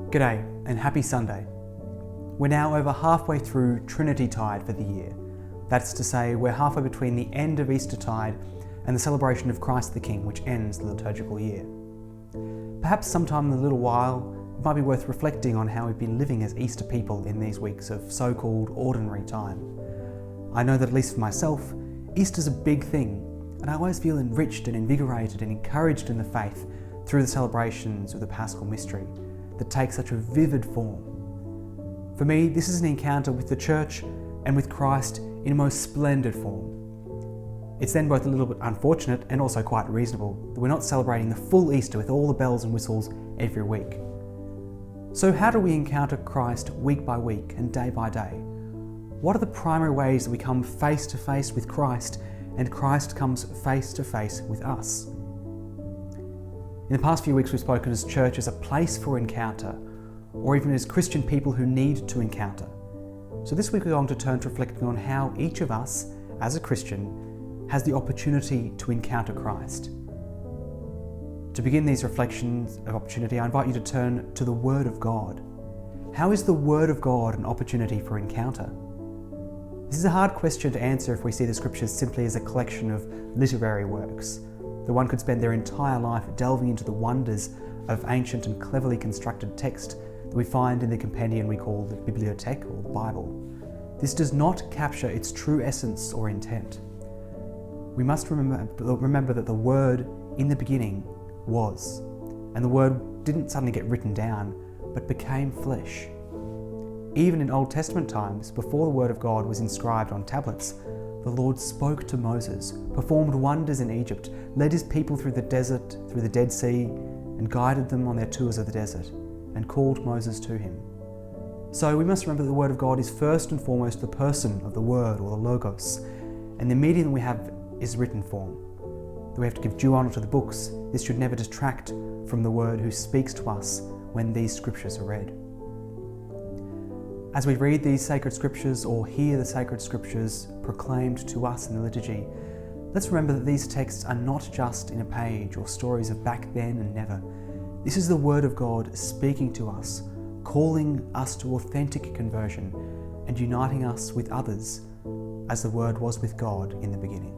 G'day and happy Sunday. We're now over halfway through Trinity-tide for the year. That's to say, we're halfway between the end of Eastertide and the celebration of Christ the King, which ends the liturgical year. Perhaps sometime in a little while, it might be worth reflecting on how we've been living as Easter people in these weeks of so-called ordinary time. I know that at least for myself, Easter's a big thing, and I always feel enriched and invigorated and encouraged in the faith through the celebrations of the Paschal Mystery that take such a vivid form. For me, this is an encounter with the Church and with Christ in a most splendid form. It's then both a little bit unfortunate and also quite reasonable that we're not celebrating the full Easter with all the bells and whistles every week. So how do we encounter Christ week by week and day by day? What are the primary ways that we come face to face with Christ and Christ comes face to face with us? In the past few weeks, we've spoken as church as a place for encounter, or even as Christian people who need to encounter. So this week we're going to turn to reflecting on how each of us, as a Christian, has the opportunity to encounter Christ. To begin these reflections of opportunity, I invite you to turn to the Word of God. How is the Word of God an opportunity for encounter? This is a hard question to answer if we see the Scriptures simply as a collection of literary works, that one could spend their entire life delving into the wonders of ancient and cleverly constructed text that we find in the compendium we call the Bibliothèque or the Bible. This does not capture its true essence or intent. We must remember that the Word in the beginning was, and the Word didn't suddenly get written down, but became flesh. Even in Old Testament times, before the Word of God was inscribed on tablets, the Lord spoke to Moses, performed wonders in Egypt, led his people through the desert, through the Dead Sea, and guided them on their tours of the desert, and called Moses to him. So we must remember that the Word of God is first and foremost the person of the Word or the Logos, and the medium that we have is written form. That we have to give due honour to the books. This should never detract from the Word who speaks to us when these scriptures are read. As we read these sacred scriptures or hear the sacred scriptures proclaimed to us in the liturgy, let's remember that these texts are not just in a page or stories of back then and never. This is the Word of God speaking to us, calling us to authentic conversion and uniting us with others as the Word was with God in the beginning.